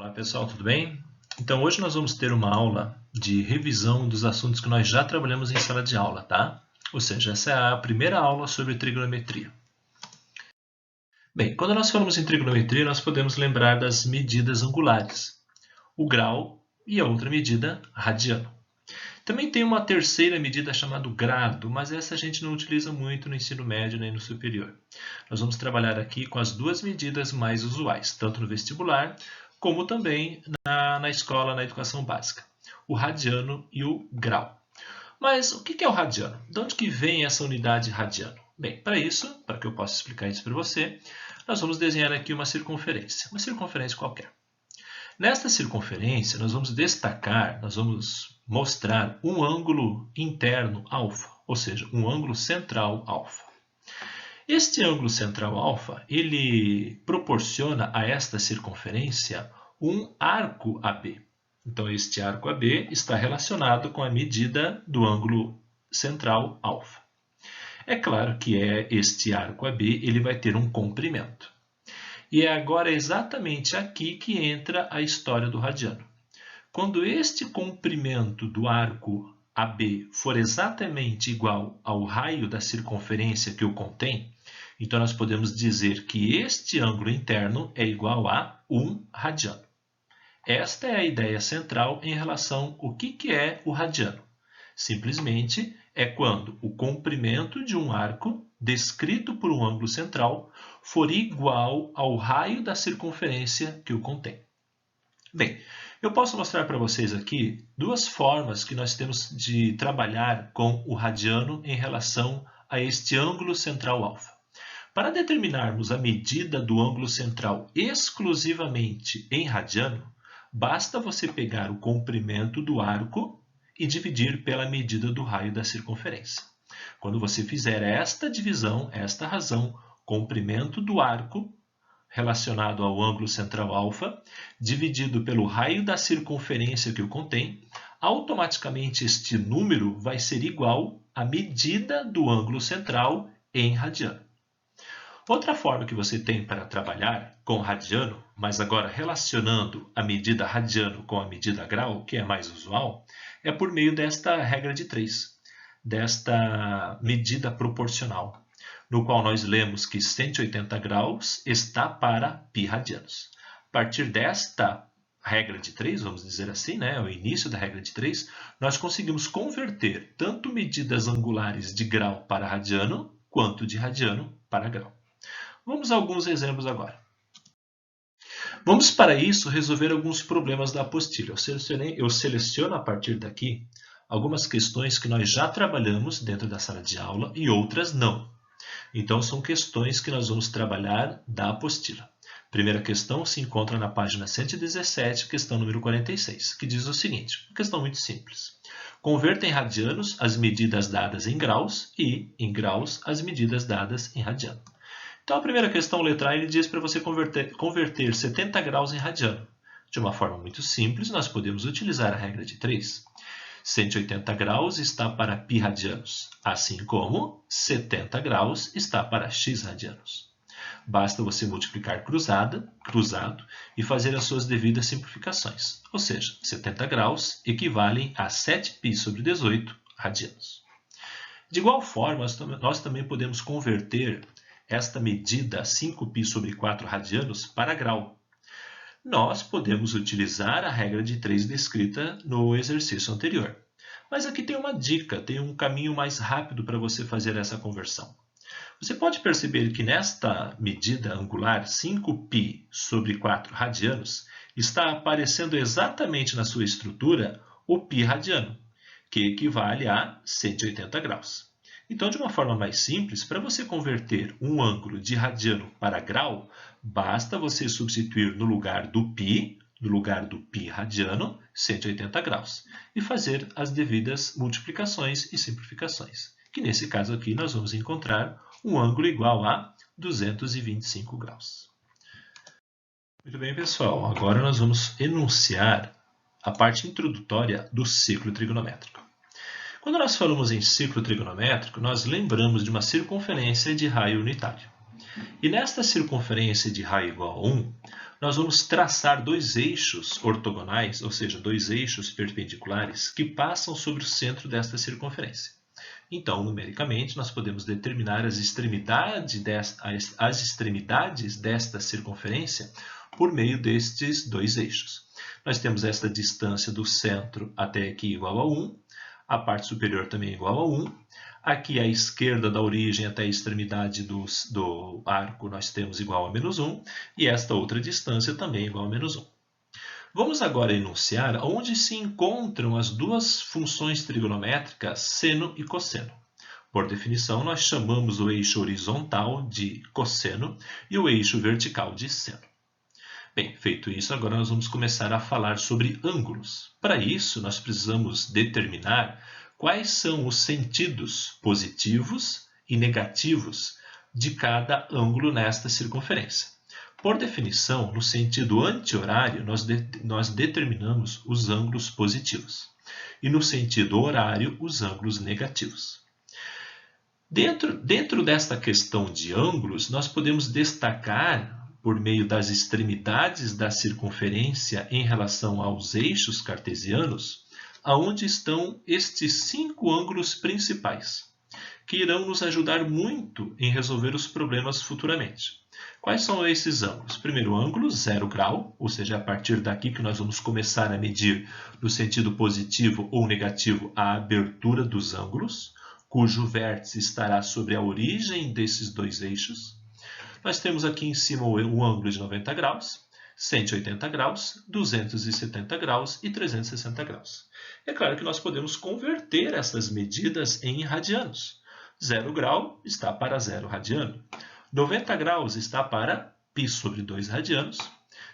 Olá pessoal, tudo bem? Então hoje nós vamos ter uma aula de revisão dos assuntos que nós já trabalhamos em sala de aula, tá? Ou seja, essa é a primeira aula sobre trigonometria. Bem, quando nós falamos em trigonometria, nós podemos lembrar das medidas angulares, o grau e a outra medida, radiano. Também tem uma terceira medida chamada grado, mas essa a gente não utiliza muito no ensino médio nem no superior. Nós vamos trabalhar aqui com as duas medidas mais usuais, tanto no vestibular como também na escola, na educação básica, o radiano e o grau. Mas o que é o radiano? De onde que vem essa unidade radiano? Bem, para isso, para que eu possa explicar isso para você, nós vamos desenhar aqui uma circunferência qualquer. Nesta circunferência, nós vamos destacar, nós vamos mostrar um ângulo interno alfa, ou seja, um ângulo central alfa. Este ângulo central alfa, ele proporciona a esta circunferência um arco AB. Então, este arco AB está relacionado com a medida do ângulo central alfa. É claro que este arco AB ele vai ter um comprimento. E é agora exatamente aqui que entra a história do radiano. Quando este comprimento do arco AB for exatamente igual ao raio da circunferência que o contém, então nós podemos dizer que este ângulo interno é igual a 1 radiano. Esta é a ideia central em relação ao que é o radiano. Simplesmente é quando o comprimento de um arco descrito por um ângulo central for igual ao raio da circunferência que o contém. Bem, eu posso mostrar para vocês aqui duas formas que nós temos de trabalhar com o radiano em relação a este ângulo central alfa. Para determinarmos a medida do ângulo central exclusivamente em radiano, basta você pegar o comprimento do arco e dividir pela medida do raio da circunferência. Quando você fizer esta divisão, esta razão, comprimento do arco relacionado ao ângulo central alfa, dividido pelo raio da circunferência que o contém, automaticamente este número vai ser igual à medida do ângulo central em radiano. Outra forma que você tem para trabalhar com radiano, mas agora relacionando a medida radiano com a medida grau, que é mais usual, é por meio desta regra de 3, desta medida proporcional, no qual nós lemos que 180 graus está para π radianos. A partir desta regra de 3, vamos dizer assim, o início da regra de 3, nós conseguimos converter tanto medidas angulares de grau para radiano, quanto de radiano para grau. Vamos a alguns exemplos agora. Vamos para isso resolver alguns problemas da apostila. Eu seleciono a partir daqui algumas questões que nós já trabalhamos dentro da sala de aula e outras não. Então, são questões que nós vamos trabalhar da apostila. A primeira questão se encontra na página 117, questão número 46, que diz o seguinte, uma questão muito simples. Converta em radianos as medidas dadas em graus e, em graus, as medidas dadas em radiano. Então, a primeira questão, letra A, ele diz para você converter 70 graus em radiano. De uma forma muito simples, nós podemos utilizar a regra de 3. 180 graus está para π radianos, assim como 70 graus está para x radianos. Basta você multiplicar cruzado e fazer as suas devidas simplificações. Ou seja, 70 graus equivalem a 7π sobre 18 radianos. De igual forma, nós também podemos converter esta medida 5π sobre 4 radianos para grau. Nós podemos utilizar a regra de 3 descrita no exercício anterior. Mas aqui tem uma dica, tem um caminho mais rápido para você fazer essa conversão. Você pode perceber que nesta medida angular 5π sobre 4 radianos está aparecendo exatamente na sua estrutura o π radiano, que equivale a 180 graus. Então, de uma forma mais simples, para você converter um ângulo de radiano para grau, basta você substituir no lugar do π radiano, 180 graus, e fazer as devidas multiplicações e simplificações, que nesse caso aqui nós vamos encontrar um ângulo igual a 225 graus. Muito bem, pessoal, agora nós vamos enunciar a parte introdutória do ciclo trigonométrico. Quando nós falamos em ciclo trigonométrico, nós lembramos de uma circunferência de raio unitário. E nesta circunferência de raio igual a 1, nós vamos traçar dois eixos ortogonais, ou seja, dois eixos perpendiculares, que passam sobre o centro desta circunferência. Então, numericamente, nós podemos determinar as extremidades desta circunferência por meio destes dois eixos. Nós temos esta distância do centro até aqui igual a 1, a parte superior também igual a 1. Aqui à esquerda da origem até a extremidade do arco nós temos igual a menos 1, e esta outra distância também igual a menos 1. Vamos agora enunciar onde se encontram as duas funções trigonométricas seno e cosseno. Por definição, nós chamamos o eixo horizontal de cosseno e o eixo vertical de seno. Bem, feito isso, agora nós vamos começar a falar sobre ângulos. Para isso, nós precisamos determinar quais são os sentidos positivos e negativos de cada ângulo nesta circunferência. Por definição, no sentido anti-horário, nós determinamos os ângulos positivos e no sentido horário, os ângulos negativos. Dentro desta questão de ângulos, nós podemos destacar, por meio das extremidades da circunferência em relação aos eixos cartesianos, aonde estão estes 5 ângulos principais, que irão nos ajudar muito em resolver os problemas futuramente. Quais são esses ângulos? Primeiro ângulo, 0 grau, ou seja, a partir daqui que nós vamos começar a medir no sentido positivo ou negativo a abertura dos ângulos, cujo vértice estará sobre a origem desses dois eixos. Nós temos aqui em cima o ângulo de 90 graus, 180 graus, 270 graus e 360 graus. É claro que nós podemos converter essas medidas em radianos. 0 grau está para 0 radiano. 90 graus está para π sobre 2 radianos.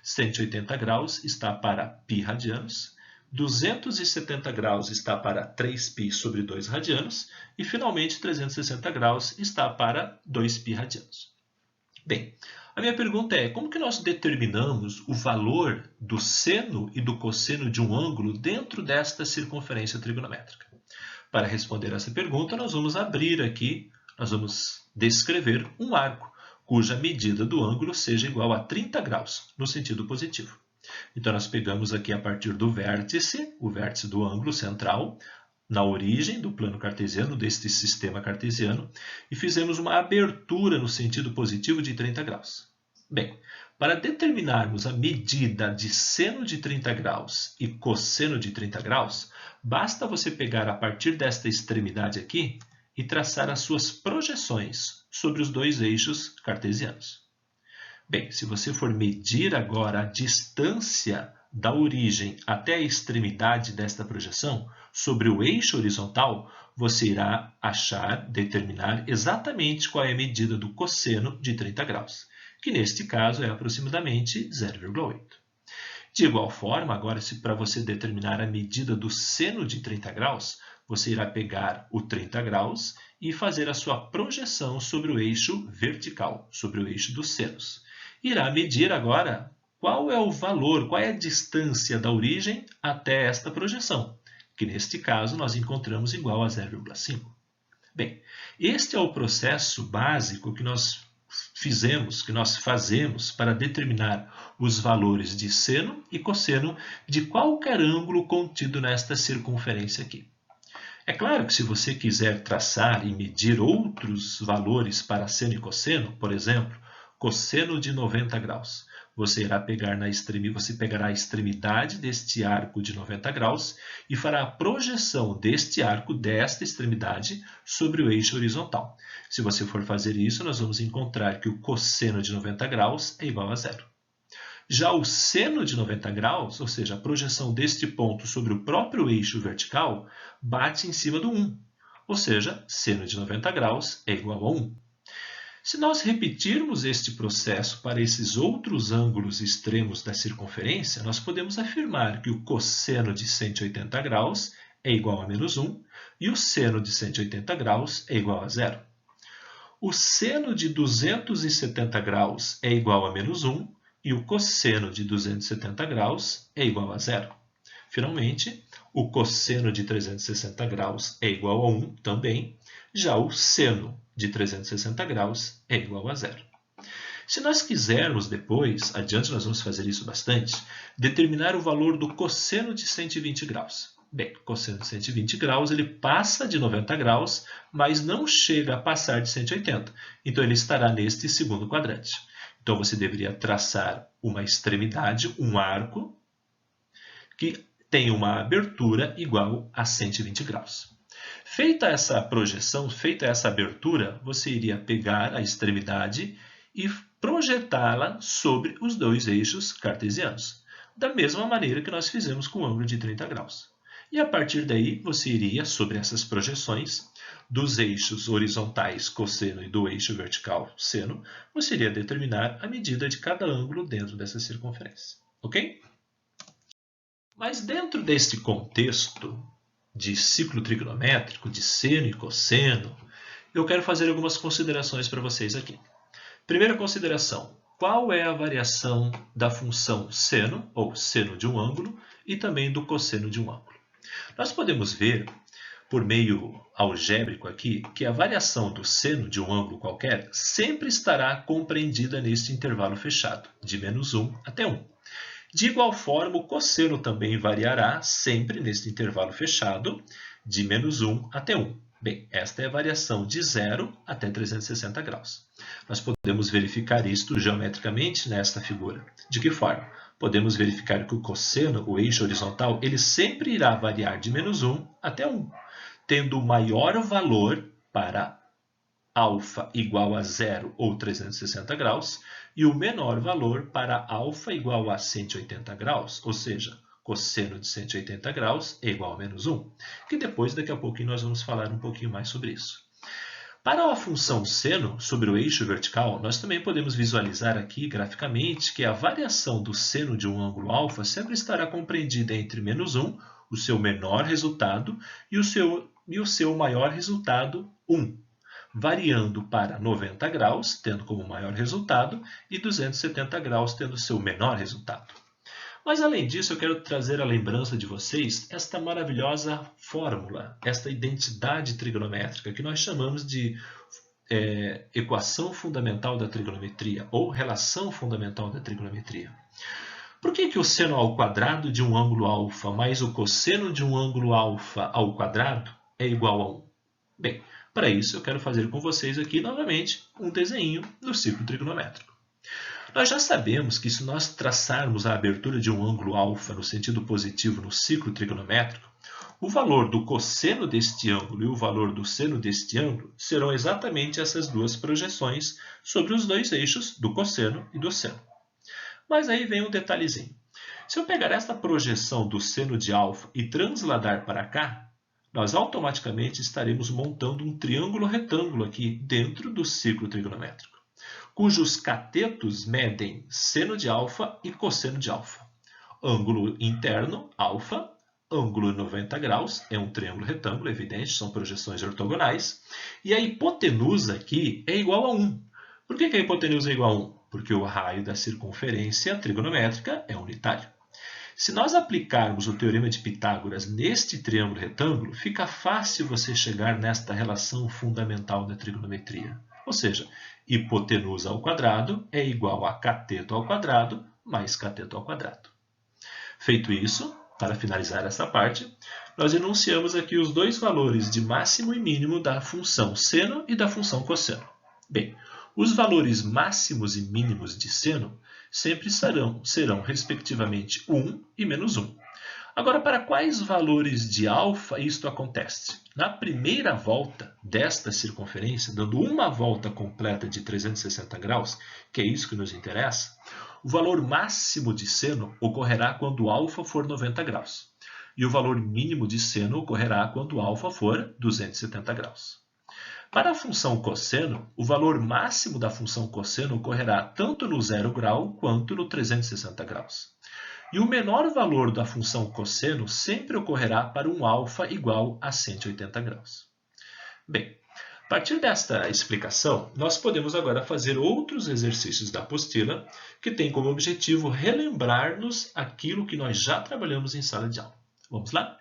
180 graus está para π radianos. 270 graus está para 3π sobre 2 radianos. E, finalmente, 360 graus está para 2π radianos. Bem, a minha pergunta é, como que nós determinamos o valor do seno e do cosseno de um ângulo dentro desta circunferência trigonométrica? Para responder essa pergunta, nós vamos abrir aqui, nós vamos descrever um arco, cuja medida do ângulo seja igual a 30 graus, no sentido positivo. Então, nós pegamos aqui a partir do vértice, o vértice do ângulo central, na origem do plano cartesiano, deste sistema cartesiano, e fizemos uma abertura no sentido positivo de 30 graus. Bem, para determinarmos a medida de seno de 30 graus e cosseno de 30 graus, basta você pegar a partir desta extremidade aqui e traçar as suas projeções sobre os dois eixos cartesianos. Bem, se você for medir agora a distância da origem até a extremidade desta projeção sobre o eixo horizontal, você irá determinar exatamente qual é a medida do cosseno de 30 graus, que neste caso é aproximadamente 0,8. De igual forma, agora, para você determinar a medida do seno de 30 graus, você irá pegar o 30 graus e fazer a sua projeção sobre o eixo vertical, sobre o eixo dos senos. Irá medir agora qual é o valor, qual é a distância da origem até esta projeção, que neste caso nós encontramos igual a 0,5. Bem, este é o processo básico que nós fazemos para determinar os valores de seno e cosseno de qualquer ângulo contido nesta circunferência aqui. É claro que se você quiser traçar e medir outros valores para seno e cosseno, por exemplo, cosseno de 90 graus, você pegará a extremidade deste arco de 90 graus e fará a projeção deste arco, desta extremidade, sobre o eixo horizontal. Se você for fazer isso, nós vamos encontrar que o cosseno de 90 graus é igual a 0. Já o seno de 90 graus, ou seja, a projeção deste ponto sobre o próprio eixo vertical, bate em cima do 1. Ou seja, seno de 90 graus é igual a 1. Se nós repetirmos este processo para esses outros ângulos extremos da circunferência, nós podemos afirmar que o cosseno de 180 graus é igual a menos 1 e o seno de 180 graus é igual a 0. O seno de 270 graus é igual a menos 1 e o cosseno de 270 graus é igual a 0. Finalmente, o cosseno de 360 graus é igual a 1 também, já o seno de 360 graus é igual a 0. Se nós quisermos depois, adiante nós vamos fazer isso bastante, determinar o valor do cosseno de 120 graus. Bem, o cosseno de 120 graus ele passa de 90 graus, mas não chega a passar de 180. Então ele estará neste segundo quadrante. Então você deveria traçar uma extremidade, um arco, que tem uma abertura igual a 120 graus. Feita essa projeção, feita essa abertura, você iria pegar a extremidade e projetá-la sobre os dois eixos cartesianos, da mesma maneira que nós fizemos com o ângulo de 30 graus. E a partir daí, você iria, sobre essas projeções, dos eixos horizontais cosseno e do eixo vertical seno, você iria determinar a medida de cada ângulo dentro dessa circunferência. Ok? Mas dentro deste contexto de ciclo trigonométrico, de seno e cosseno, eu quero fazer algumas considerações para vocês aqui. Primeira consideração, qual é a variação da função seno, ou seno de um ângulo, e também do cosseno de um ângulo? Nós podemos ver, por meio algébrico aqui, que a variação do seno de um ângulo qualquer sempre estará compreendida neste intervalo fechado, de -1 até 1. De igual forma, o cosseno também variará sempre neste intervalo fechado, de -1 até 1. Bem, esta é a variação de 0 até 360 graus. Nós podemos verificar isto geometricamente nesta figura. De que forma? Podemos verificar que o cosseno, o eixo horizontal, ele sempre irá variar de -1 até 1, tendo o maior valor para α igual a 0 ou 360 graus e o menor valor para α igual a 180 graus, ou seja, cosseno de 180 graus é igual a -1, que depois, daqui a pouquinho, nós vamos falar um pouquinho mais sobre isso. Para a função seno sobre o eixo vertical, nós também podemos visualizar aqui graficamente que a variação do seno de um ângulo α sempre estará compreendida entre -1, o seu menor resultado, e o seu maior resultado, 1, variando para 90 graus, tendo como maior resultado, e 270 graus, tendo seu menor resultado. Mas, além disso, eu quero trazer à lembrança de vocês esta maravilhosa fórmula, esta identidade trigonométrica, que nós chamamos de equação fundamental da trigonometria, ou relação fundamental da trigonometria. Por que o seno ao quadrado de um ângulo α mais o cosseno de um ângulo α ao quadrado é igual a 1? Bem, para isso eu quero fazer com vocês aqui, novamente, um desenho do ciclo trigonométrico. Nós já sabemos que se nós traçarmos a abertura de um ângulo α no sentido positivo no ciclo trigonométrico, o valor do cosseno deste ângulo e o valor do seno deste ângulo serão exatamente essas duas projeções sobre os dois eixos do cosseno e do seno. Mas aí vem um detalhezinho. Se eu pegar esta projeção do seno de α e transladar para cá, nós automaticamente estaremos montando um triângulo retângulo aqui dentro do ciclo trigonométrico, cujos catetos medem seno de α e cosseno de α. Ângulo interno, α, ângulo 90 graus, é um triângulo retângulo, evidente, são projeções ortogonais, e a hipotenusa aqui é igual a 1. Por que a hipotenusa é igual a 1? Porque o raio da circunferência trigonométrica é unitário. Se nós aplicarmos o teorema de Pitágoras neste triângulo retângulo, fica fácil você chegar nesta relação fundamental da trigonometria. Ou seja, hipotenusa ao quadrado é igual a cateto ao quadrado mais cateto ao quadrado. Feito isso, para finalizar essa parte, nós enunciamos aqui os dois valores de máximo e mínimo da função seno e da função cosseno. Bem, os valores máximos e mínimos de seno sempre serão respectivamente 1 e -1. Agora, para quais valores de α isto acontece? Na primeira volta desta circunferência, dando uma volta completa de 360 graus, que é isso que nos interessa, o valor máximo de seno ocorrerá quando α for 90 graus. E o valor mínimo de seno ocorrerá quando α for 270 graus. Para a função cosseno, o valor máximo da função cosseno ocorrerá tanto no 0 grau quanto no 360 graus. E o menor valor da função cosseno sempre ocorrerá para um α igual a 180 graus. Bem, a partir desta explicação, nós podemos agora fazer outros exercícios da apostila que têm como objetivo relembrar-nos aquilo que nós já trabalhamos em sala de aula. Vamos lá?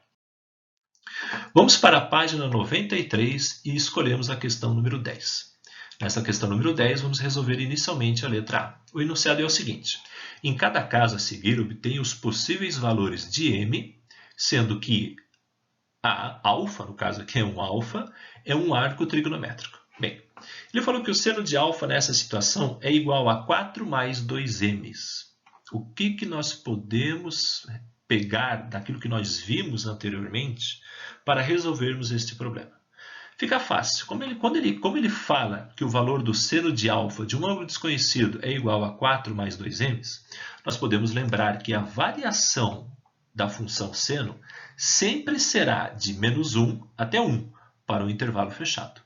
Vamos para a página 93 e escolhemos a questão número 10. Nessa questão número 10, vamos resolver inicialmente a letra A. O enunciado é o seguinte: em cada caso a seguir, obtenha os possíveis valores de m, sendo que a alfa, no caso aqui é um alfa, é um arco trigonométrico. Bem, ele falou que o seno de alfa nessa situação é igual a 4 mais 2m's. O que nós podemos pegar daquilo que nós vimos anteriormente para resolvermos este problema? Fica fácil. Como ele fala que o valor do seno de alfa de um ângulo desconhecido é igual a 4 mais 2m's, nós podemos lembrar que a variação da função seno sempre será de menos 1 até 1 para o intervalo fechado.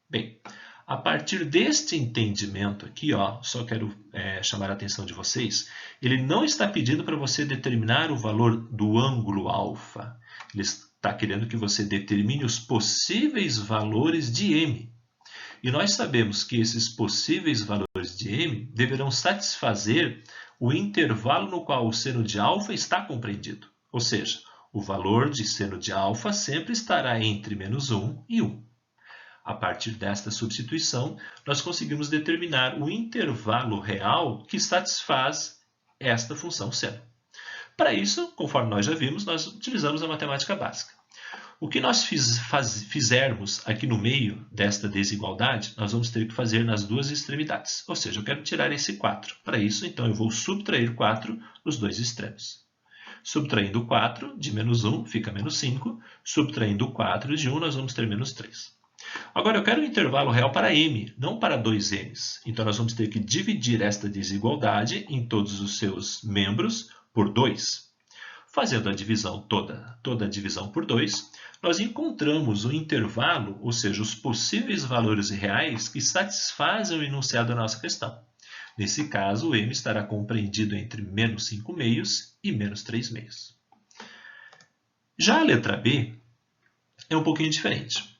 Bem, a partir deste entendimento aqui, só quero chamar a atenção de vocês, ele não está pedindo para você determinar o valor do ângulo alfa. Ele está querendo que você determine os possíveis valores de m. E nós sabemos que esses possíveis valores de m deverão satisfazer o intervalo no qual o seno de alfa está compreendido. Ou seja, o valor de seno de alfa sempre estará entre menos 1 e 1. A partir desta substituição, nós conseguimos determinar o intervalo real que satisfaz esta função seno. Para isso, conforme nós já vimos, nós utilizamos a matemática básica. O que nós fizermos aqui no meio desta desigualdade, nós vamos ter que fazer nas duas extremidades. Ou seja, eu quero tirar esse 4. Para isso, então, eu vou subtrair 4 nos dois extremos. Subtraindo 4 de menos 1 fica menos 5. Subtraindo 4 de 1, nós vamos ter menos 3. Agora, eu quero um intervalo real para m, não para 2m's. Então, nós vamos ter que dividir esta desigualdade em todos os seus membros por 2. Fazendo a divisão toda a divisão por 2, nós encontramos o intervalo, ou seja, os possíveis valores reais que satisfazem o enunciado da nossa questão. Nesse caso, o m estará compreendido entre menos 5 meios e menos 3 meios. Já a letra B é um pouquinho diferente,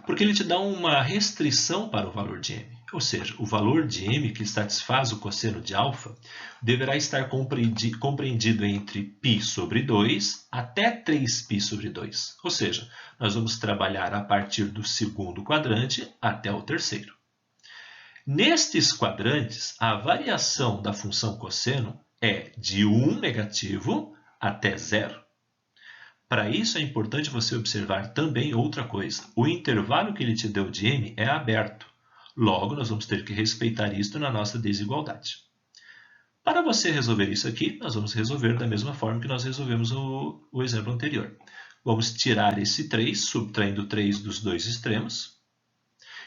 porque ele te dá uma restrição para o valor de m. Ou seja, o valor de m que satisfaz o cosseno de alfa deverá estar compreendido entre π sobre 2 até 3π sobre 2. Ou seja, nós vamos trabalhar a partir do segundo quadrante até o terceiro. Nestes quadrantes, a variação da função cosseno é de 1 negativo até 0. Para isso, é importante você observar também outra coisa. O intervalo que ele te deu de m é aberto. Logo, nós vamos ter que respeitar isto na nossa desigualdade. Para você resolver isso aqui, nós vamos resolver da mesma forma que nós resolvemos o exemplo anterior. Vamos tirar esse 3, subtraindo 3 dos dois extremos.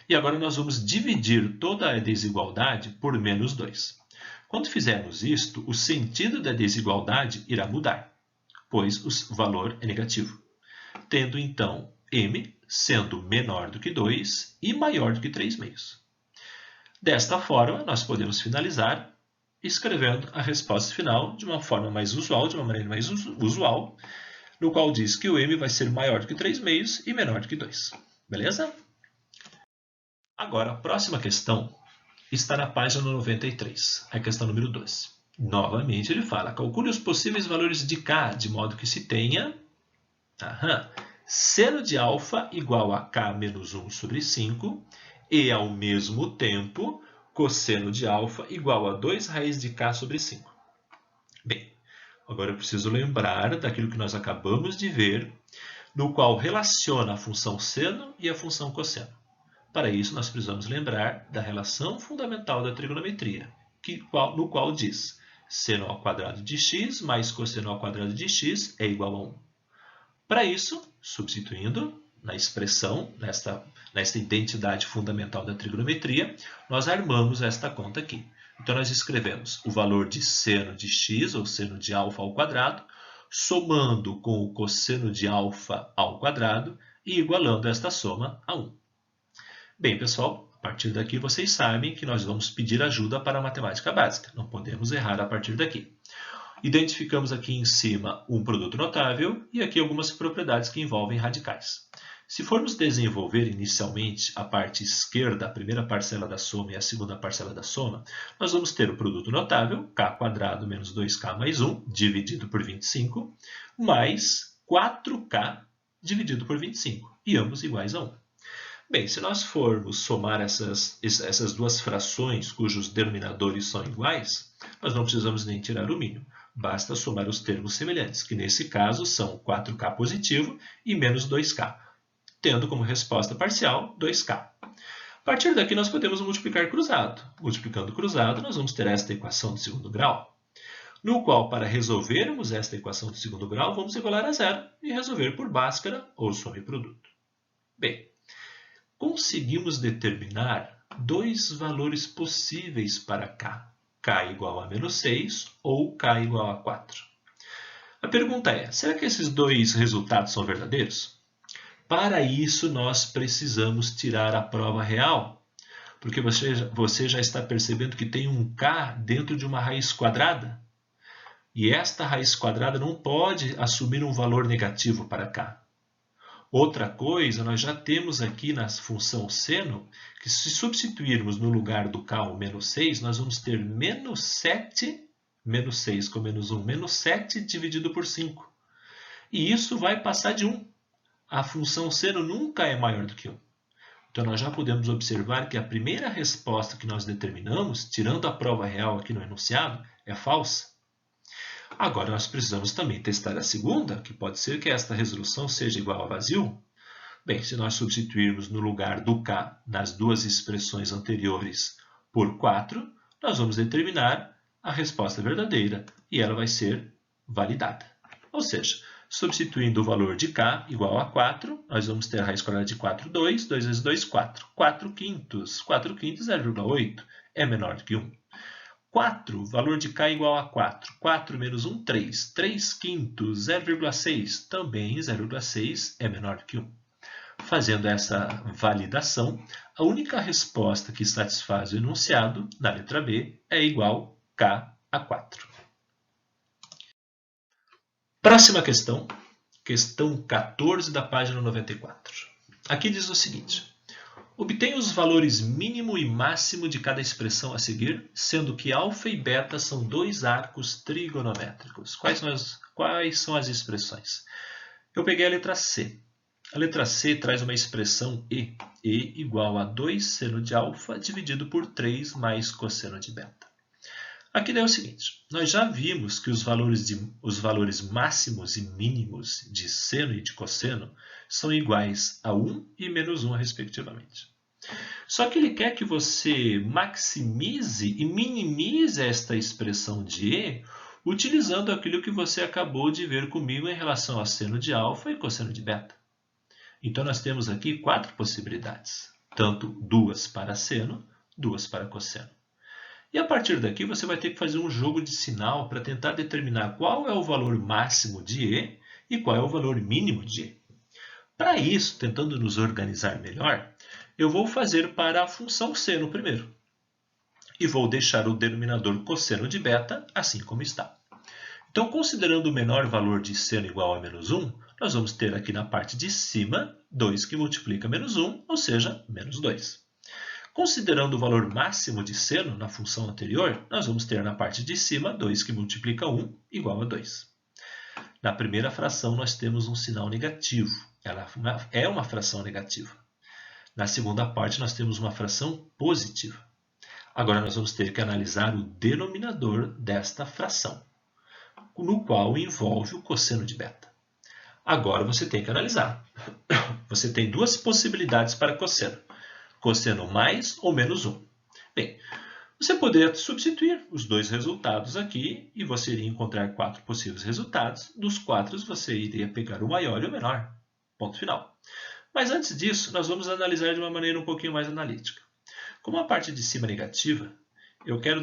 E agora nós vamos dividir toda a desigualdade por menos 2. Quando fizermos isto, o sentido da desigualdade irá mudar, pois o valor é negativo. Tendo então m sendo menor do que 2 e maior do que 3 meios. Desta forma, nós podemos finalizar escrevendo a resposta final de uma forma mais usual, de uma maneira mais usual, no qual diz que o m vai ser maior do que 3 meios e menor do que 2. Beleza? Agora, a próxima questão está na página 93, a questão número 12. Novamente, ele fala, calcule os possíveis valores de k, de modo que se tenha seno de alfa igual a k menos 1 sobre 5 e, ao mesmo tempo, cosseno de alfa igual a 2 raiz de k sobre 5. Bem, agora eu preciso lembrar daquilo que nós acabamos de ver, no qual relaciona a função seno e a função cosseno. Para isso, nós precisamos lembrar da relação fundamental da trigonometria, no qual diz seno ao quadrado de x mais cosseno ao quadrado de x é igual a 1. Para isso, substituindo na expressão, nesta identidade fundamental da trigonometria, nós armamos esta conta aqui. Então, nós escrevemos o valor de seno de x, ou seno de alfa ao quadrado, somando com o cosseno de alfa ao quadrado e igualando esta soma a 1. Bem, pessoal, a partir daqui vocês sabem que nós vamos pedir ajuda para a matemática básica. Não podemos errar a partir daqui. Identificamos aqui em cima um produto notável e aqui algumas propriedades que envolvem radicais. Se formos desenvolver inicialmente a parte esquerda, a primeira parcela da soma e a segunda parcela da soma, nós vamos ter o produto notável, k² menos 2k mais 1, dividido por 25, mais 4k dividido por 25, e ambos iguais a 1. Bem, se nós formos somar essas duas frações cujos denominadores são iguais, nós não precisamos nem tirar o mínimo. Basta somar os termos semelhantes, que nesse caso são 4k positivo e menos 2k, tendo como resposta parcial 2k. A partir daqui nós podemos multiplicar cruzado. Multiplicando cruzado, nós vamos ter esta equação de segundo grau, no qual, para resolvermos esta equação de segundo grau, vamos igualar a zero e resolver por Bhaskara ou soma e produto. Bem, conseguimos determinar dois valores possíveis para k. K igual a menos 6 ou K igual a 4. A pergunta é, será que esses dois resultados são verdadeiros? Para isso, nós precisamos tirar a prova real, porque você já está percebendo que tem um k dentro de uma raiz quadrada. E esta raiz quadrada não pode assumir um valor negativo para k. Outra coisa, nós já temos aqui na função seno, que se substituirmos no lugar do k o menos 6, nós vamos ter menos 7, menos 6 com menos 1, menos 7 dividido por 5. E isso vai passar de 1. A função seno nunca é maior do que 1. Então, nós já podemos observar que a primeira resposta que nós determinamos, tirando a prova real aqui no enunciado, é falsa. Agora, nós precisamos também testar a segunda, que pode ser que esta resolução seja igual a vazio. Bem, se nós substituirmos no lugar do k nas duas expressões anteriores por 4, nós vamos determinar a resposta verdadeira e ela vai ser validada. Ou seja, substituindo o valor de k igual a 4, nós vamos ter a raiz quadrada de 4, 2. 2 vezes 2, 4. 4 quintos. 4 quintos, 0,8. É menor do que 1. 4, valor de k igual a 4. 4 menos 1, 3. 3 quintos, 0,6. Também 0,6 é menor do que 1. Fazendo essa validação, a única resposta que satisfaz o enunciado, na letra B, é igual k a 4. Próxima questão, questão 14 da página 94. Aqui diz o seguinte. Obtenha os valores mínimo e máximo de cada expressão a seguir, sendo que α e β são dois arcos trigonométricos. Quais são as expressões? Eu peguei a letra C. A letra C traz uma expressão E igual a 2 seno de α dividido por 3 mais cosseno de β. Aqui é o seguinte, nós já vimos que os valores máximos e mínimos de seno e de cosseno são iguais a 1 e menos 1, respectivamente. Só que ele quer que você maximize e minimize esta expressão de E utilizando aquilo que você acabou de ver comigo em relação a seno de α e cosseno de β. Então, nós temos aqui 4 possibilidades, tanto 2 para seno, 2 para cosseno. E a partir daqui você vai ter que fazer um jogo de sinal para tentar determinar qual é o valor máximo de E e qual é o valor mínimo de E. Para isso, tentando nos organizar melhor, eu vou fazer para a função seno primeiro. E vou deixar o denominador cosseno de β assim como está. Então, considerando o menor valor de seno igual a menos 1, nós vamos ter aqui na parte de cima 2 que multiplica menos 1, ou seja, menos 2. Considerando o valor máximo de seno na função anterior, nós vamos ter na parte de cima 2 que multiplica 1 igual a 2. Na primeira fração, nós temos um sinal negativo. Ela é uma fração negativa. Na segunda parte, nós temos uma fração positiva. Agora, nós vamos ter que analisar o denominador desta fração, no qual envolve o cosseno de β. Agora, você tem que analisar. Você tem duas possibilidades para cosseno. Cosseno mais ou menos 1. Bem, você poderia substituir os dois resultados aqui e você iria encontrar 4 possíveis resultados. Dos 4, você iria pegar o maior e o menor. Ponto final. Mas antes disso, nós vamos analisar de uma maneira um pouquinho mais analítica. Como a parte de cima é negativa, eu quero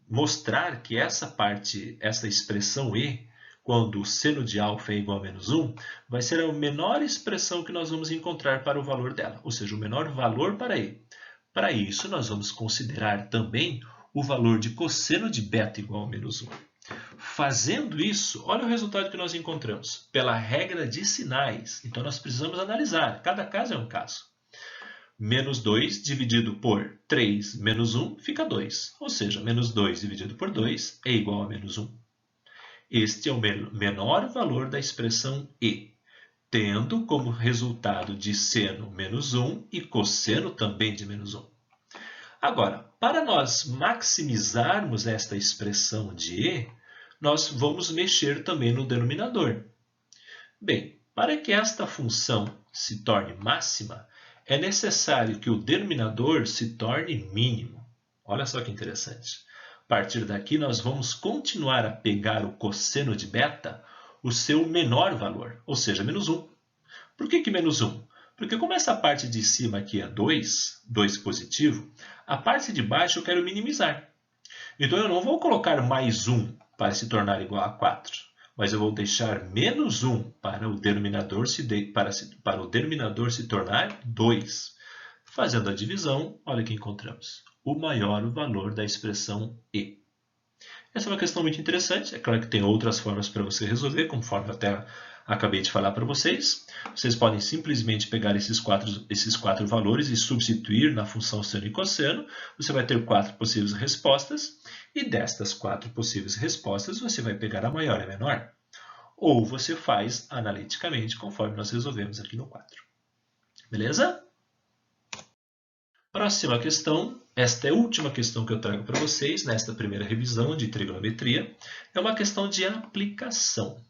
mostrar que essa expressão E, quando o seno de α é igual a menos 1, vai ser a menor expressão que nós vamos encontrar para o valor dela, ou seja, o menor valor para E. Para isso, nós vamos considerar também o valor de cosseno de β igual a menos 1. Fazendo isso, olha o resultado que nós encontramos. Pela regra de sinais, então nós precisamos analisar, cada caso é um caso. Menos 2 dividido por 3 menos 1 fica 2, ou seja, menos 2 dividido por 2 é igual a menos 1. Este é o menor valor da expressão E. tendo como resultado de seno menos 1 e cosseno também de menos 1. Agora, para nós maximizarmos esta expressão de e, nós vamos mexer também no denominador. Bem, para que esta função se torne máxima, é necessário que o denominador se torne mínimo. Olha só que interessante. A partir daqui, nós vamos continuar a pegar o cosseno de beta, o seu menor valor, ou seja, menos 1. Por que menos 1? Porque como essa parte de cima aqui é 2 positivo, a parte de baixo eu quero minimizar. Então, eu não vou colocar mais 1 para se tornar igual a 4, mas eu vou deixar menos 1 para o denominador se tornar 2. Fazendo a divisão, olha o que encontramos. O maior valor da expressão e. Essa é uma questão muito interessante. É claro que tem outras formas para você resolver, conforme até acabei de falar para vocês. Vocês podem simplesmente pegar esses quatro valores e substituir na função seno e cosseno. Você vai ter 4 possíveis respostas. E destas 4 possíveis respostas, você vai pegar a maior e a menor. Ou você faz analiticamente, conforme nós resolvemos aqui no quadro. Beleza? Próxima questão. Esta é a última questão que eu trago para vocês nesta primeira revisão de trigonometria. É uma questão de aplicação.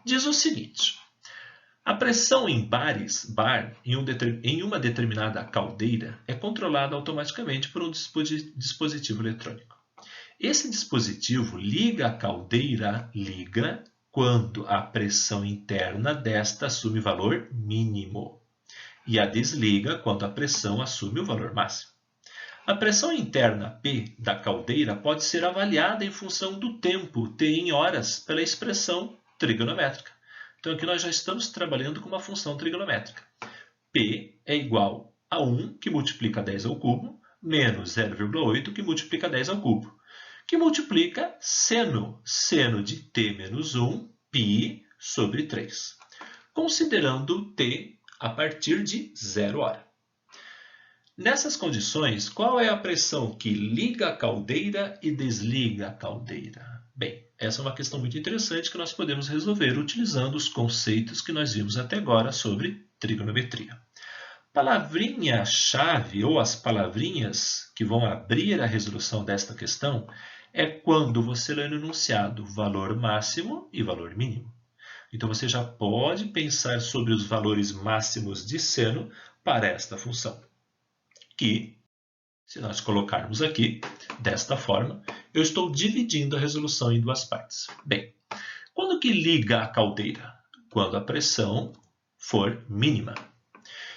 Diz o seguinte: a pressão em bar em uma determinada caldeira é controlada automaticamente por um dispositivo eletrônico. Esse dispositivo liga a caldeira quando a pressão interna desta assume valor mínimo e a desliga quando a pressão assume o valor máximo. A pressão interna P da caldeira pode ser avaliada em função do tempo T em horas pela expressão trigonométrica. Então, aqui nós já estamos trabalhando com uma função trigonométrica. P é igual a 1, que multiplica 10 ao cubo, menos 0,8, que multiplica 10 ao cubo, que multiplica seno de t menos 1, π sobre 3, considerando t a partir de 0 hora. Nessas condições, qual é a pressão que liga a caldeira e desliga a caldeira? Bem, essa é uma questão muito interessante que nós podemos resolver utilizando os conceitos que nós vimos até agora sobre trigonometria. Palavrinha-chave ou as palavrinhas que vão abrir a resolução desta questão é quando você lê no enunciado valor máximo e valor mínimo. Então, você já pode pensar sobre os valores máximos de seno para esta função. Que, se nós colocarmos aqui, desta forma, eu estou dividindo a resolução em duas partes. Bem, quando que liga a caldeira? Quando a pressão for mínima.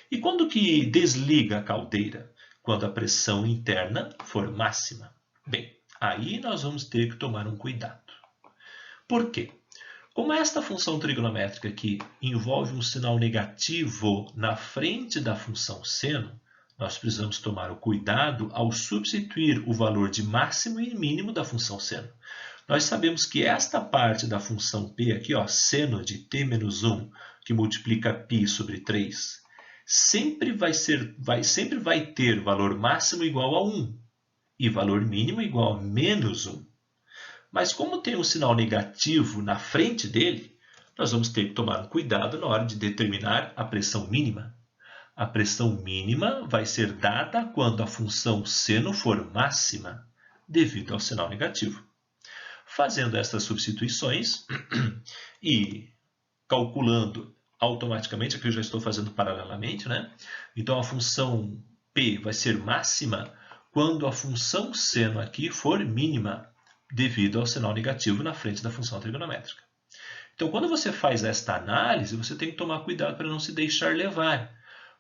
E quando que desliga a caldeira? Quando a pressão interna for máxima. Bem, aí nós vamos ter que tomar um cuidado. Por quê? Como esta função trigonométrica aqui envolve um sinal negativo na frente da função seno, nós precisamos tomar o cuidado ao substituir o valor de máximo e mínimo da função seno. Nós sabemos que esta parte da função P aqui, ó, seno de t menos 1, que multiplica π sobre 3, sempre vai ter valor máximo igual a 1 e valor mínimo igual a menos 1. Mas como tem um sinal negativo na frente dele, nós vamos ter que tomar um cuidado na hora de determinar a pressão mínima. A pressão mínima vai ser dada quando a função seno for máxima, devido ao sinal negativo. Fazendo estas substituições e calculando automaticamente, aqui eu já estou fazendo paralelamente, né? Então, a função P vai ser máxima quando a função seno aqui for mínima, devido ao sinal negativo na frente da função trigonométrica. Então, quando você faz esta análise, você tem que tomar cuidado para não se deixar levar.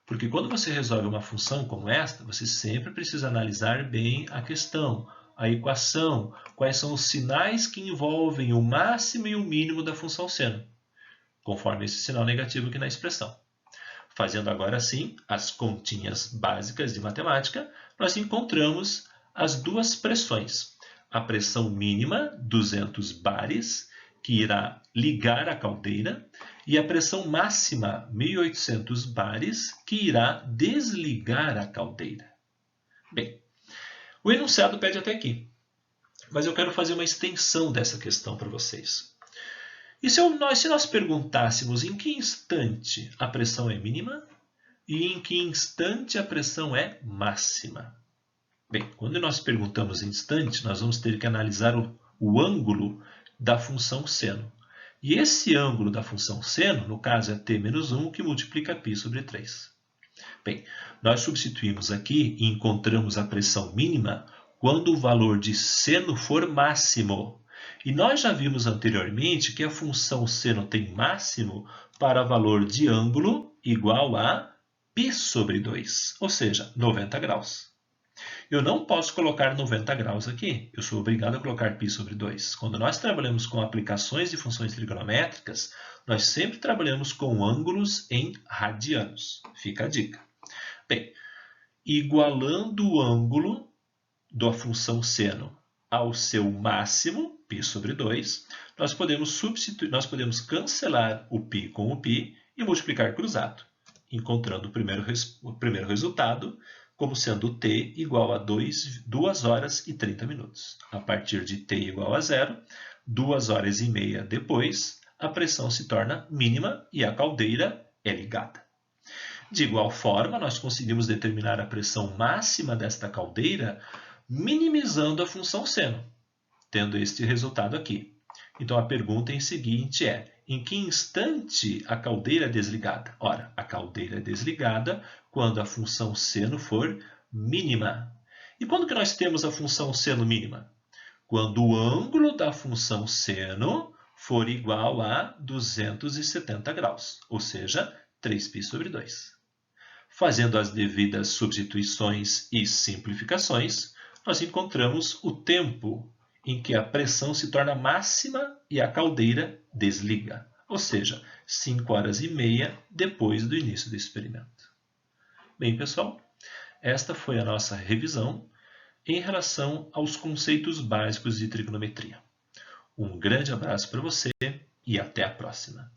Porque quando você resolve uma função como esta, você sempre precisa analisar bem a questão, a equação, quais são os sinais que envolvem o máximo e o mínimo da função seno, conforme esse sinal negativo aqui na expressão. Fazendo agora sim as continhas básicas de matemática, nós encontramos as duas pressões. A pressão mínima, 200 bares, que irá ligar a caldeira, e a pressão máxima, 1800 bares, que irá desligar a caldeira. Bem, o enunciado pede até aqui, mas eu quero fazer uma extensão dessa questão para vocês. E se nós perguntássemos em que instante a pressão é mínima e em que instante a pressão é máxima? Bem, quando nós perguntamos instante, nós vamos ter que analisar o ângulo da função seno. E esse ângulo da função seno, no caso é t menos 1, que multiplica π sobre 3. Bem, nós substituímos aqui e encontramos a pressão mínima quando o valor de seno for máximo. E nós já vimos anteriormente que a função seno tem máximo para valor de ângulo igual a π sobre 2, ou seja, 90 graus. Eu não posso colocar 90 graus aqui, eu sou obrigado a colocar π sobre 2. Quando nós trabalhamos com aplicações de funções trigonométricas, nós sempre trabalhamos com ângulos em radianos. Fica a dica. Bem, igualando o ângulo da função seno ao seu máximo, π sobre 2, nós podemos cancelar o π com o π e multiplicar cruzado, encontrando o primeiro resultado como sendo t igual a 2 horas e 30 minutos. A partir de t igual a 0, 2 horas e meia depois, a pressão se torna mínima e a caldeira é ligada. De igual forma, nós conseguimos determinar a pressão máxima desta caldeira minimizando a função seno, tendo este resultado aqui. Então, a pergunta em seguinte é: em que instante a caldeira é desligada? Ora, a caldeira é desligada quando a função seno for mínima. E quando que nós temos a função seno mínima? Quando o ângulo da função seno for igual a 270 graus, ou seja, 3π sobre 2. Fazendo as devidas substituições e simplificações, nós encontramos o tempo em que a pressão se torna máxima e a caldeira desliga, ou seja, 5 horas e meia depois do início do experimento. Bem, pessoal, esta foi a nossa revisão em relação aos conceitos básicos de trigonometria. Um grande abraço para você e até a próxima!